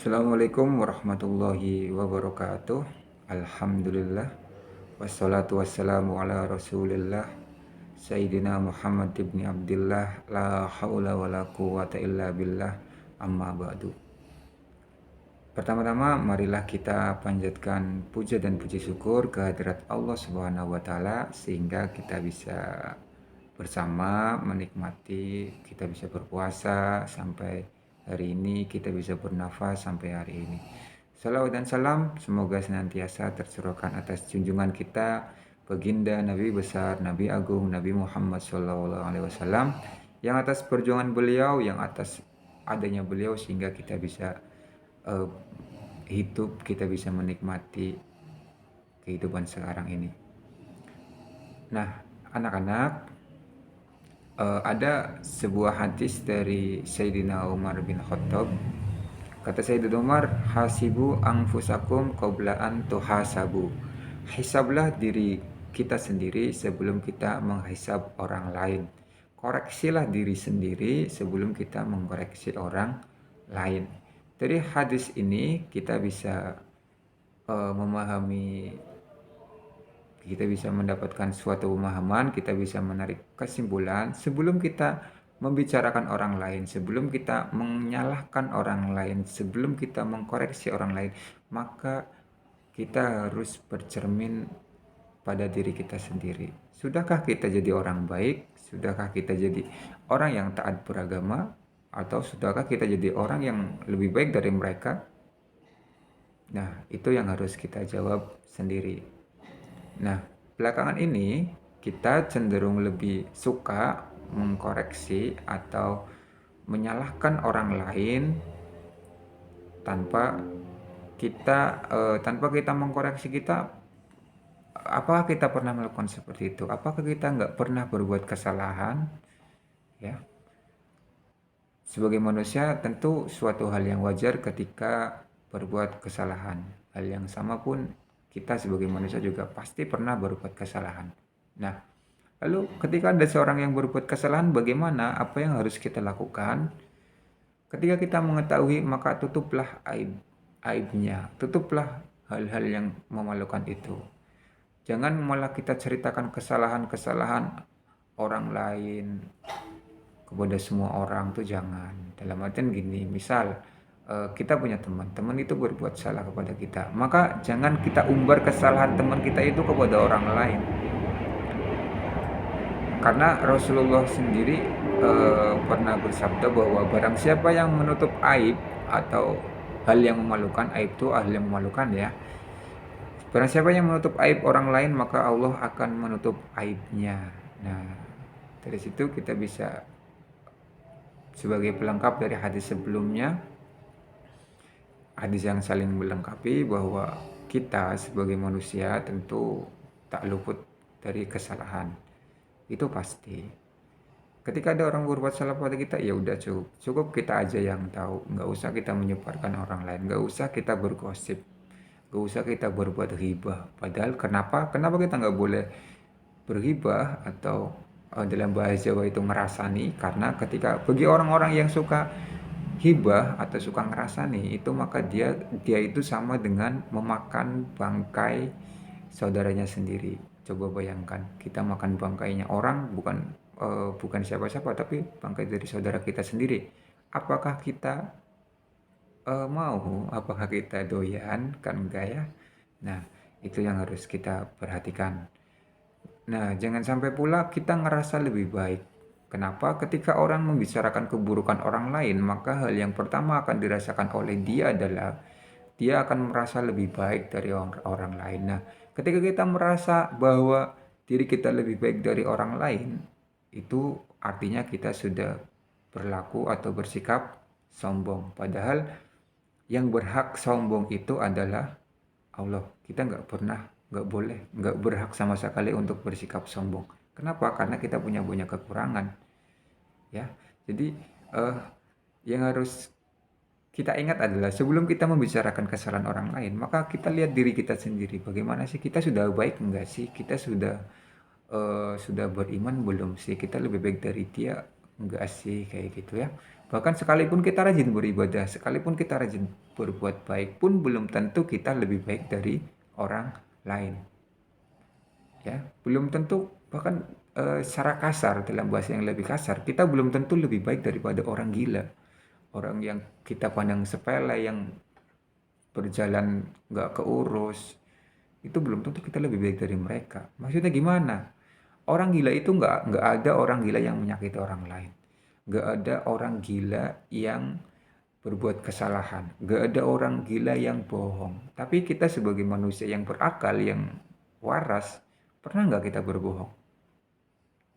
Assalamualaikum warahmatullahi wabarakatuh. Alhamdulillah. Wassalatu wassalamu ala rasulillah. Sayyidina Muhammad ibn Abdillah. La hawla wa la quwata illa billah. Amma ba'du. Pertama-tama marilah kita panjatkan puja dan puji syukur kehadirat Allah Subhanahu wa taala sehingga kita bisa bersama menikmati, kita bisa berpuasa sampai hari ini, kita bisa bernafas sampai hari ini. Salawat dan salam semoga senantiasa tercurahkan atas junjungan kita baginda Nabi besar, Nabi agung, Nabi Muhammad SAW, yang atas perjuangan beliau, yang atas adanya beliau sehingga kita bisa hidup, kita bisa menikmati kehidupan sekarang ini. Nah, anak-anak, ada sebuah hadis dari Sayyidina Umar bin Khattab. Kata Sayyidina Umar, hasibu anfusakum qabla an tuhasabu. Hisablah diri kita sendiri sebelum kita menghisab orang lain. Koreksilah diri sendiri sebelum kita mengkoreksi orang lain. Dari hadis ini kita bisa memahami, kita bisa mendapatkan suatu pemahaman, kita bisa menarik kesimpulan sebelum kita membicarakan orang lain, sebelum kita menyalahkan orang lain, sebelum kita mengkoreksi orang lain, maka kita harus bercermin pada diri kita sendiri. Sudahkah kita jadi orang baik? Sudahkah kita jadi orang yang taat beragama? Atau sudahkah kita jadi orang yang lebih baik dari mereka? Nah, itu yang harus kita jawab sendiri. Nah, belakangan ini kita cenderung lebih suka mengkoreksi atau menyalahkan orang lain tanpa kita mengkoreksi kita. Apakah kita pernah melakukan seperti itu? Apakah kita nggak pernah berbuat kesalahan? Ya, sebagai manusia tentu suatu hal yang wajar ketika berbuat kesalahan. Hal yang sama pun kita sebagai manusia juga pasti pernah berbuat kesalahan. Nah, lalu ketika ada seorang yang berbuat kesalahan, bagaimana? Apa yang harus kita lakukan? Ketika kita mengetahui, maka tutuplah aibnya, tutuplah hal-hal yang memalukan itu. Jangan malah kita ceritakan kesalahan-kesalahan orang lain kepada semua orang, tuh jangan. Dalam artian gini, misal kita punya teman itu berbuat salah kepada kita, maka jangan kita umbar kesalahan teman kita itu kepada orang lain, karena Rasulullah sendiri pernah bersabda bahwa barang siapa yang menutup aib atau hal yang memalukan, aib itu hal yang memalukan ya, barang siapa yang menutup aib orang lain maka Allah akan menutup aibnya. Nah, dari situ kita bisa, sebagai pelengkap dari hadis sebelumnya, hadis yang saling melengkapi, bahwa kita sebagai manusia tentu tak luput dari kesalahan. Itu pasti. Ketika ada orang berbuat salah pada kita, ya udah cukup kita aja yang tahu. Nggak usah kita menyebarkan orang lain. Nggak usah kita bergosip. Nggak usah kita berbuat ghibah. Padahal kenapa kita nggak boleh berghibah atau dalam bahasa Jawa itu ngerasani? Karena ketika bagi orang-orang yang suka hibah atau suka ngerasani itu, maka dia itu sama dengan memakan bangkai saudaranya sendiri. Coba bayangkan, kita makan bangkainya orang, bukan siapa-siapa, tapi bangkai dari saudara kita sendiri. Apakah kita mau? Apakah kita doyan? Kan enggak ya. Nah, itu yang harus kita perhatikan. Nah, jangan sampai pula kita ngerasa lebih baik. Kenapa? Ketika orang membicarakan keburukan orang lain, maka hal yang pertama akan dirasakan oleh dia adalah dia akan merasa lebih baik dari orang lain. Nah, ketika kita merasa bahwa diri kita lebih baik dari orang lain, itu artinya kita sudah berlaku atau bersikap sombong. Padahal yang berhak sombong itu adalah Allah. Kita nggak boleh, nggak berhak sama sekali untuk bersikap sombong. Kenapa? Karena kita punya banyak kekurangan. Ya, jadi yang harus kita ingat adalah sebelum kita membicarakan kesalahan orang lain, maka kita lihat diri kita sendiri. Bagaimana sih, kita sudah baik enggak sih? Kita sudah beriman belum sih? Kita lebih baik dari dia enggak sih? Kayak gitu ya. Bahkan sekalipun kita rajin beribadah, sekalipun kita rajin berbuat baik pun belum tentu kita lebih baik dari orang lain. Ya, belum tentu, bahkan secara kasar, dalam bahasa yang lebih kasar, kita belum tentu lebih baik daripada orang gila. Orang yang kita pandang sepele, yang berjalan nggak keurus, itu belum tentu kita lebih baik dari mereka. Maksudnya gimana? Orang gila itu nggak ada orang gila yang menyakiti orang lain. Nggak ada orang gila yang berbuat kesalahan. Nggak ada orang gila yang bohong. Tapi kita sebagai manusia yang berakal, yang waras, pernah nggak kita berbohong?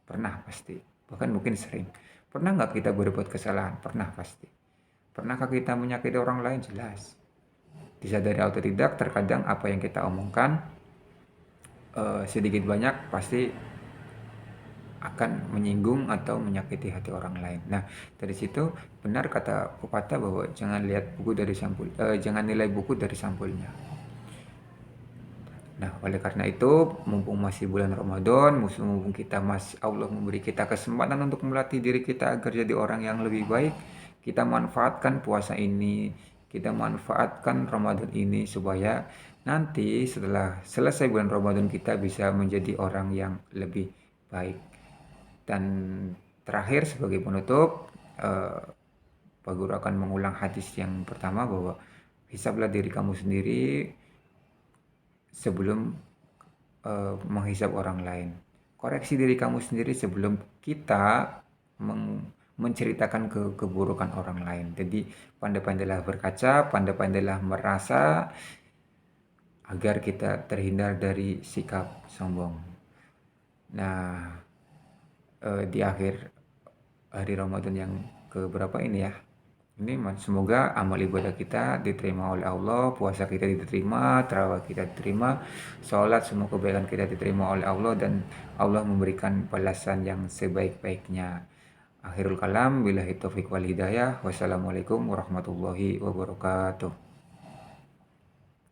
Pernah pasti. Bahkan mungkin sering. Pernah nggak kita berbuat kesalahan? Pernah pasti. Pernahkah kita menyakiti orang lain? Jelas. Disadari atau tidak, terkadang apa yang kita omongkan sedikit banyak pasti akan menyinggung atau menyakiti hati orang lain. Nah, dari situ benar kata pepatah bahwa jangan lihat buku dari jangan nilai buku dari sampulnya. Nah, oleh karena itu, mumpung masih bulan Ramadan, mumpung Allah memberi kita kesempatan untuk melatih diri kita agar jadi orang yang lebih baik, kita manfaatkan puasa ini, kita manfaatkan Ramadan ini supaya nanti setelah selesai bulan Ramadan kita bisa menjadi orang yang lebih baik. Dan terakhir sebagai penutup, Pak Guru akan mengulang hadis yang pertama bahwa hisablah diri kamu sendiri sebelum menghisap orang lain. Koreksi diri kamu sendiri sebelum kita menceritakan keburukan orang lain. Jadi pandai-pandailah berkaca, pandai-pandailah merasa agar kita terhindar dari sikap sombong. Nah, di akhir hari Ramadan yang keberapa ini ya? Ini semoga amal ibadah kita diterima oleh Allah, puasa kita diterima, tarawih kita diterima, sholat semua kebaikan kita diterima oleh Allah, dan Allah memberikan balasan yang sebaik-baiknya. Akhirul kalam, billahi taufiq wal hidayah. Wassalamualaikum warahmatullahi wabarakatuh.